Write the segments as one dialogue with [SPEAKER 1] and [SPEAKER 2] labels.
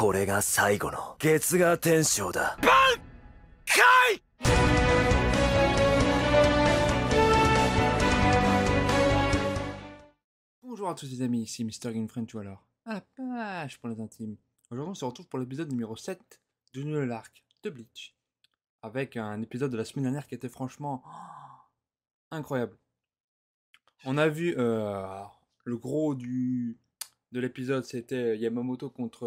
[SPEAKER 1] これが最後の月牙天章だ。挽回。
[SPEAKER 2] Bonjour à tous les amis, ici Mr. Gamefriend ou alors à la page pour les intimes. Aujourd'hui on se retrouve pour l'épisode numéro 7 du nouvel arc de Bleach. Avec un épisode de la semaine dernière qui était franchement incroyable. On a vu le gros de l'épisode, c'était Yamamoto contre,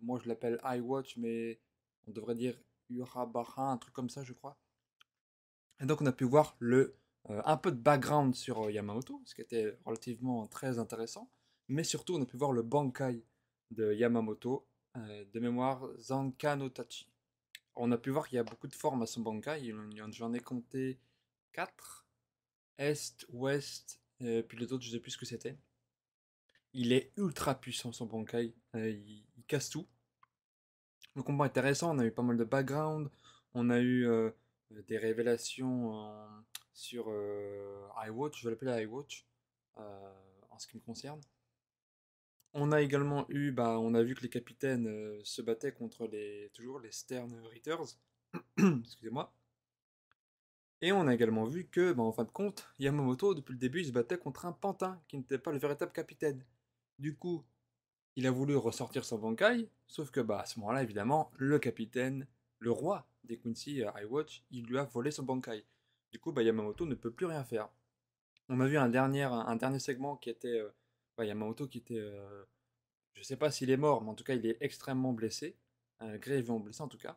[SPEAKER 2] moi je l'appelle iWatch, mais on devrait dire Urabaha, un truc comme ça je crois. Et donc on a pu voir un peu de background sur Yamamoto, ce qui était relativement très intéressant. Mais surtout on a pu voir le Bankai de Yamamoto, de mémoire Zanka no Tachi. On a pu voir qu'il y a beaucoup de formes à son Bankai, j'en ai compté 4. Est, ouest, puis les autres je sais plus ce que c'était. Il est ultra puissant son Bankai, il casse tout. Le combat est intéressant, on a eu pas mal de background, on a eu des révélations sur iWatch, je vais l'appeler iWatch, en ce qui me concerne. On a également eu, on a vu que les capitaines se battaient contre toujours les Stern Ritters, excusez-moi. Et on a également vu que, en fin de compte, Yamamoto, depuis le début, il se battait contre un pantin, qui n'était pas le véritable capitaine. Du coup, il a voulu ressortir son Bankai, sauf que à ce moment-là, évidemment, le capitaine, le roi des Quincy iWatch, il lui a volé son Bankai. Du coup, Yamamoto ne peut plus rien faire. On a vu un dernier segment qui était Yamamoto qui était, je sais pas s'il est mort, mais en tout cas, il est extrêmement blessé, grièvement blessé en tout cas.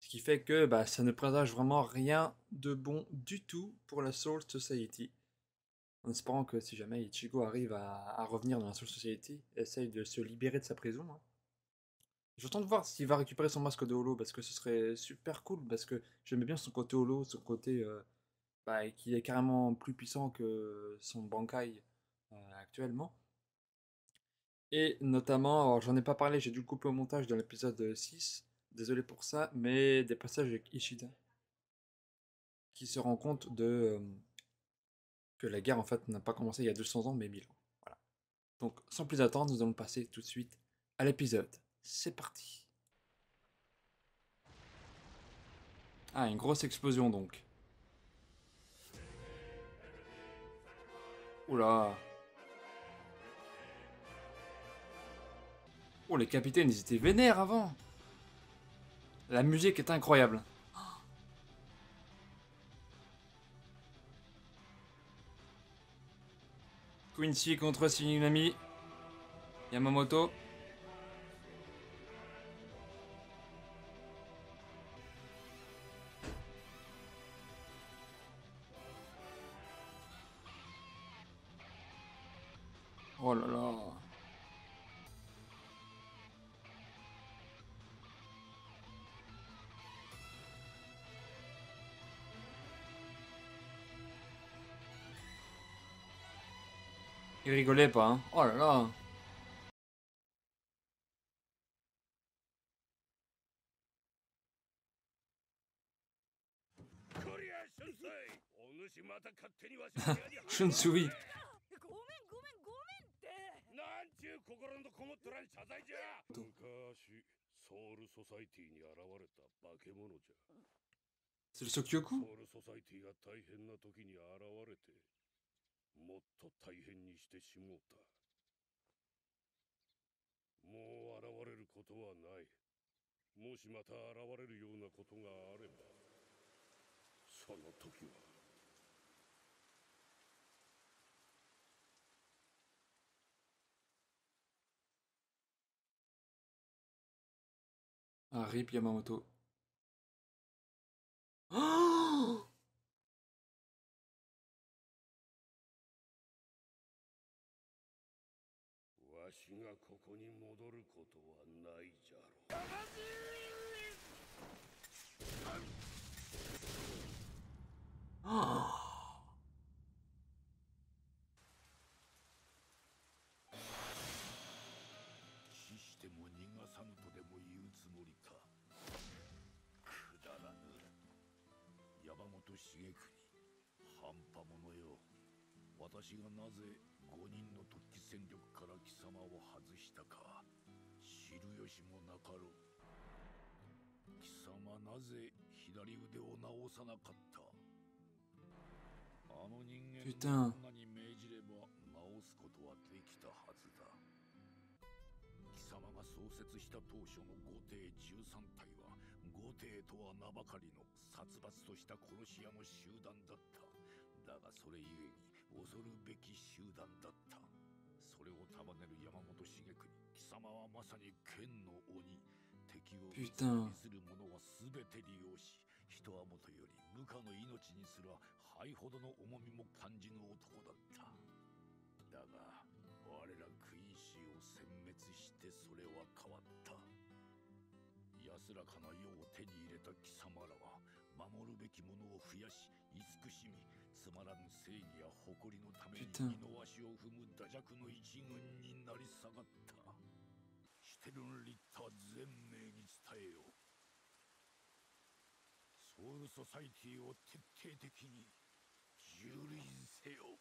[SPEAKER 2] Ce qui fait que ça ne présage vraiment rien de bon du tout pour la Soul Society. En espérant que si jamais Ichigo arrive à revenir dans la Soul Society, essaye de se libérer de sa prison. Hein. J'attends de voir s'il va récupérer son masque de holo, parce que ce serait super cool, parce que j'aimais bien son côté holo, son côté qui est carrément plus puissant que son Bankai actuellement. Et notamment, alors j'en ai pas parlé, j'ai dû le couper au montage dans l'épisode 6, désolé pour ça, mais des passages avec Ishida, qui se rend compte que la guerre en fait n'a pas commencé il y a 200 ans, mais 1000 ans. Voilà. Donc sans plus attendre, nous allons passer tout de suite à l'épisode. C'est parti. Ah, une grosse explosion donc. Oula. Oh, les capitaines, ils étaient vénères avant. La musique est incroyable. Quincy contre Shinigami. Yamamoto. Oh là là. Il rigolait pas, hein. Oh là là. Shunsui.
[SPEAKER 3] なんちゅう心のこもっとらん謝罪じゃ。昔ソウルソサイティに現れた化け物じゃ。
[SPEAKER 2] C'est le Sokyoku?
[SPEAKER 3] ソウルソサイティが大変な時に現れて、もっと大変にしてしもうた。もう現れることはない。もしまた現れるようなことがあれば、その時は。
[SPEAKER 2] Ah, Rip Yamamoto. Oh,
[SPEAKER 3] わしがここに戻ることはないじゃろう。死しても逃がさぬとでも言うつもりか。くだらぬ。山本茂国、半端者よ。私がなぜ5人の突起戦力から貴様を外したか。知る由もなかろう。貴様なぜ左腕を直さなかった？あの人間の女に命じれば直すことはできたはずだ。貴様が創設した当初の御帝13体は、御帝とは名ばかりの殺伐とした殺し屋の集団だった。だがそれゆえに恐るべき集団だった。それを束ねる山本茂国、貴様はまさに剣の鬼。敵を見する者は全て利用し、人はもとより部下の命にすら肺ほどの重みも感じぬ男だった。だが我らクイーン氏を殲滅してそれは変わった。安らかな世を手に入れた貴様らは、守るべきものを増やし慈しみ、つまらぬ正義や誇りのために二の足を踏む惰弱の一軍になり下がった。シュテルンリッター全名に伝えよう。ソウルソサイティを徹底的に蹂躙せよ。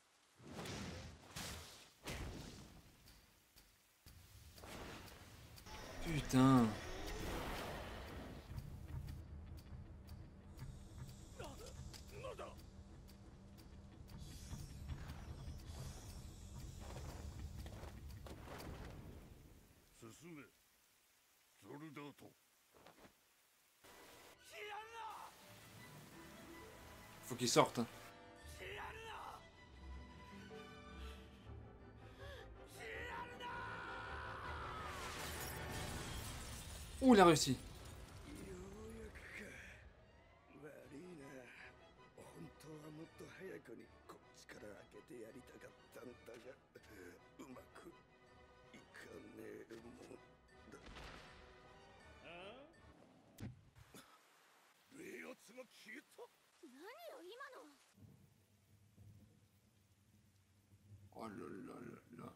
[SPEAKER 2] Putain. Faut qu'il sorte. Hein. Ouh, il a réussi. Oh là là là là.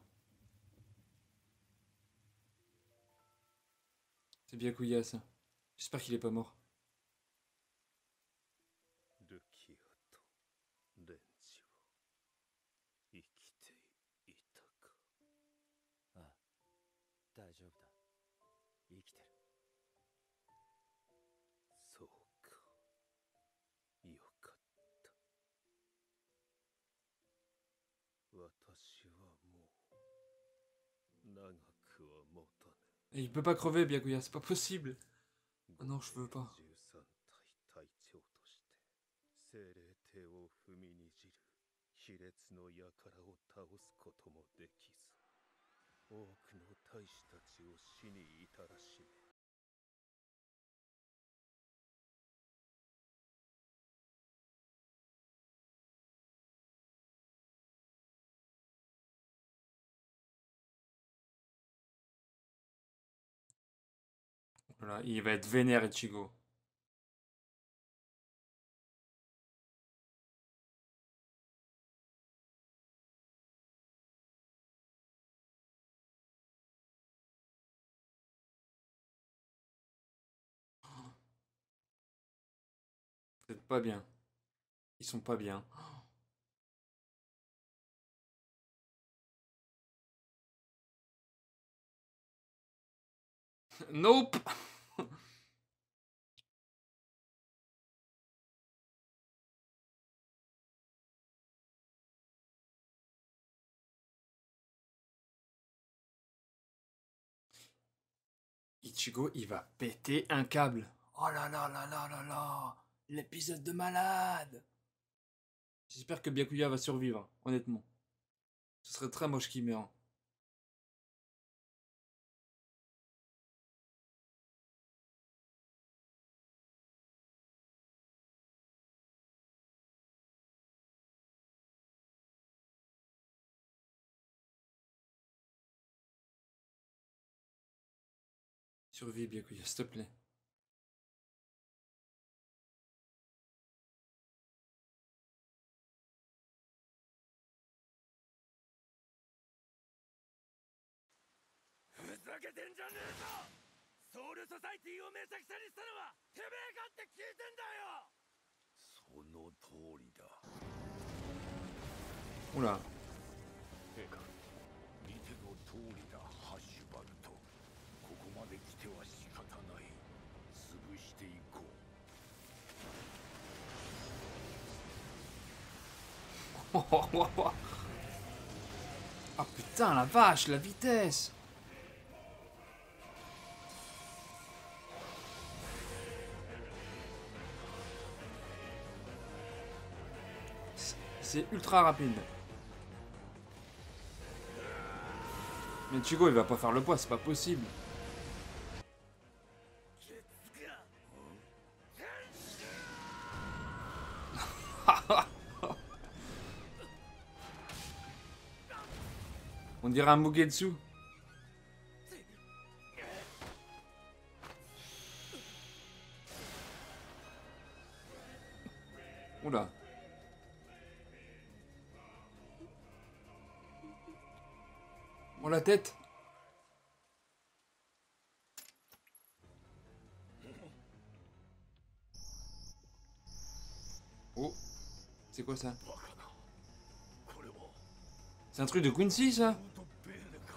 [SPEAKER 2] C'est bien Byakuya ça. J'espère qu'il est pas mort.
[SPEAKER 1] 大丈夫だ。生きてる。そうか。よかった。私はもう長くは持たぬ。
[SPEAKER 2] Et il peut pas crever Byakuya, c'est pas possible. Oh non, je veux pas.
[SPEAKER 1] 13体隊長として精霊帝を踏みにじる卑劣の輩を倒すこともできず、多くの大使たちを死に至らしめ、
[SPEAKER 2] Voilà, il va être vénère Ichigo. C'est pas bien. Ils sont pas bien. Nope. Ichigo, il va péter un câble. Oh là là là là là là. L'épisode de malade. J'espère que Byakuya va survivre, honnêtement. Ce serait très moche qu'il meure. Survie Byakuya, s'il te plaît. Oula.
[SPEAKER 3] 見ての通りだ、ハッシュバルト。ここま
[SPEAKER 2] Ah putain, la vache, la vitesse! C'est ultra rapide. Mais Chigo, il va pas faire le poids, c'est pas possible. On dirait un Mugetsu. Oula. Oh la tête. Oh. C'est quoi ça?
[SPEAKER 3] バカな。これは
[SPEAKER 2] C'est un truc de Quincy ça?
[SPEAKER 3] ブルート・ベーネか。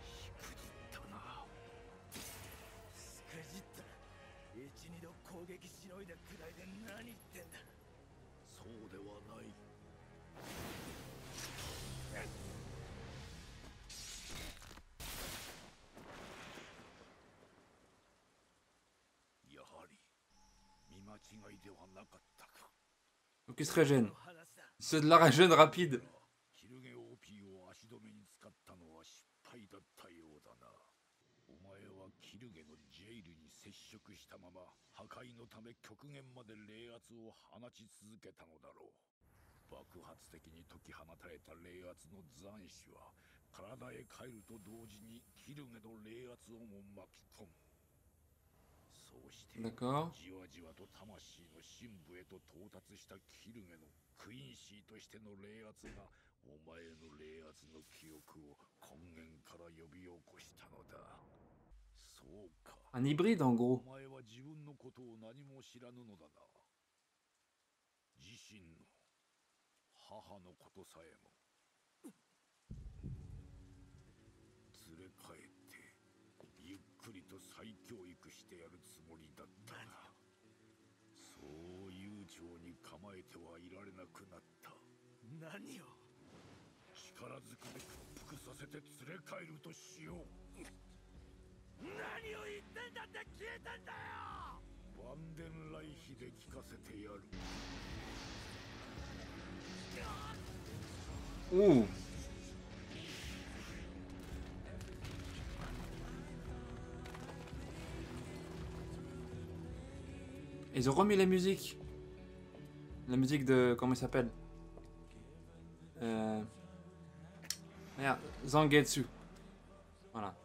[SPEAKER 3] しくじったな。しくじった。一二度攻撃しのいだくらいで何言ってんだ。そうではない。やはり見間違いではなかったか。
[SPEAKER 2] Donc il se régène. C'est de la régène rapide.
[SPEAKER 3] キルゲ OP を足止めに使ったのは失敗だったようだな。お前はキルゲのジェイルに接触したまま破壊のため極限まで冷圧を放ち続けたのだろう。爆発的に解き放たれた冷圧の残滓は体へ帰ると同時にキルゲの冷圧をも巻き込む。そうして
[SPEAKER 2] D'accord.
[SPEAKER 3] じわじわと魂の深部へと到達したキルゲのクイーンシーとしての冷圧がお前の冷圧の記憶を根源から呼び起こしたのだ。そうか。
[SPEAKER 2] Un hybride en
[SPEAKER 3] お
[SPEAKER 2] gros.
[SPEAKER 3] 前は自分のことを何も知らぬのだな。自身の母のことさえも連れ帰ってゆっくりと再教育してやるつもりだったが、そう悠長に構えてはいられなくなった。何を力ずくで屈服させて連れ帰るとしよう。何を言ってんだって消えてんだよ。バンデンライヒで聞かせてやる。
[SPEAKER 2] Ouh. Ils ont remis la musique. La musique de... Comment il s'appelle? Merde, Zangetsu. Voilà.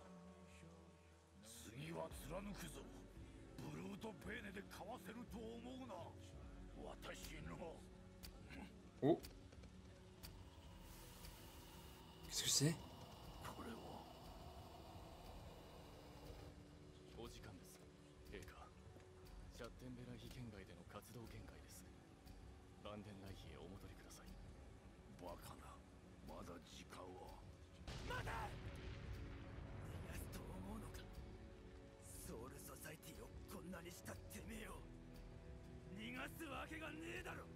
[SPEAKER 3] 次は貫くぞ。ブルート・ベーネでかわせると思うな。私の
[SPEAKER 2] Oh. Qu'est-ce que c'est?
[SPEAKER 3] これは
[SPEAKER 4] お時間です。陛下、シャッテンベライヒ県外での活動限界です。バンデンライヒへお戻りください。
[SPEAKER 3] バカな。まだ時間は。まだ。逃がすと思うのか。ソウルソサイティをこんなにしたてめえを逃がすわけがねえだろ。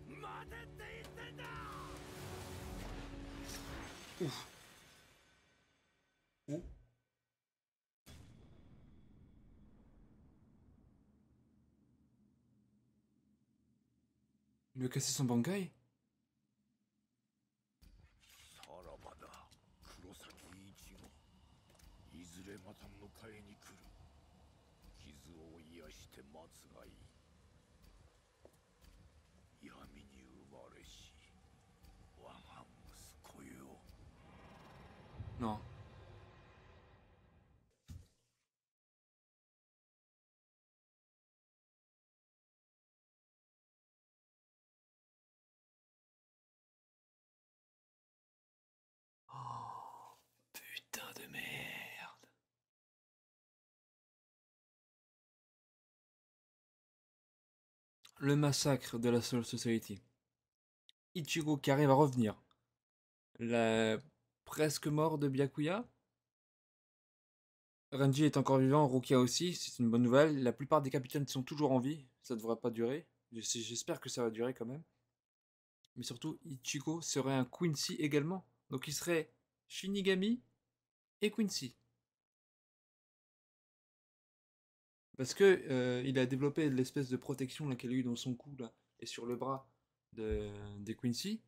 [SPEAKER 3] 待てって言ってんだ。
[SPEAKER 2] Oh. Il lui a cassé son bankai?
[SPEAKER 3] さらばだ、黒崎一護。いずれまた迎えに来る。傷を癒して待つがいい。闇に生まれし我が息子よ。
[SPEAKER 2] Non. Oh, putain de merde. Le massacre de la Soul Society. Ichigo qui arrive à revenir. la presque mort de Byakuya. Renji est encore vivant, Rukia aussi, c'est une bonne nouvelle. La plupart des capitaines sont toujours en vie, ça devrait pas durer. J'espère que ça va durer quand même. Mais surtout, Ichigo serait un Quincy également. Donc il serait Shinigami et Quincy. Parce que il a développé l'espèce de protection là, qu'il a eu dans son cou là, et sur le bras des Quincy.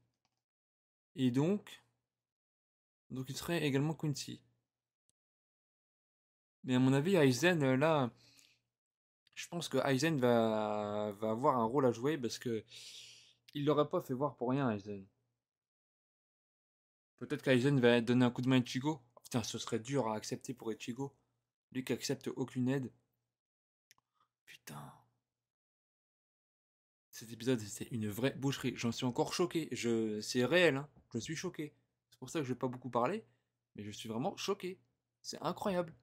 [SPEAKER 2] Et donc il serait également Quincy. Mais à mon avis, Aizen, là, je pense que Aizen va avoir un rôle à jouer parce que il l'aurait pas fait voir pour rien, Aizen. Peut-être qu'Aizen va donner un coup de main à Ichigo. Oh, putain, ce serait dur à accepter pour Ichigo. Lui qui accepte aucune aide. Putain. Cet épisode, c'est une vraie boucherie. J'en suis encore choqué. C'est réel, hein. Je suis choqué. C'est pour ça que je vais pas beaucoup parler. Mais je suis vraiment choqué. C'est incroyable.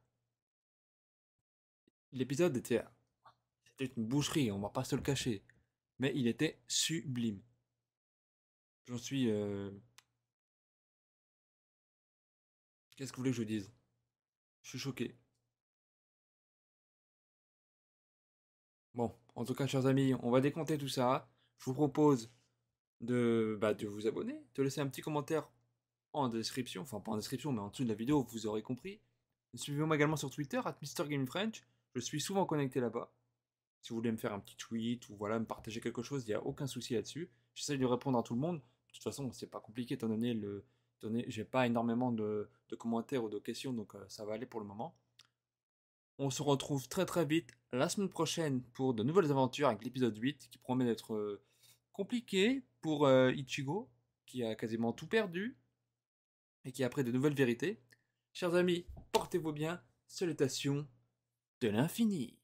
[SPEAKER 2] L'épisode c'était une boucherie, on va pas se le cacher. Mais il était sublime. J'en suis. Qu'est-ce que vous voulez que je dise? Je suis choqué. Bon, en tout cas, chers amis, on va décompter tout ça. Je vous propose de vous abonner, de laisser un petit commentaire en description, enfin pas en description, mais en dessous de la vidéo, vous aurez compris. Suivez-moi également sur Twitter, @MrGameFrench. Je suis souvent connecté là-bas. Si vous voulez me faire un petit tweet ou voilà, me partager quelque chose, il n'y a aucun souci là-dessus. J'essaie de répondre à tout le monde. De toute façon, c'est pas compliqué étant donné j'ai pas énormément de commentaires ou de questions, donc ça va aller pour le moment. On se retrouve très très vite la semaine prochaine pour de nouvelles aventures avec l'épisode 8 qui promet d'être compliqué pour Ichigo qui a quasiment tout perdu et qui a appris de nouvelles vérités. Chers amis, portez-vous bien, salutations de l'infini.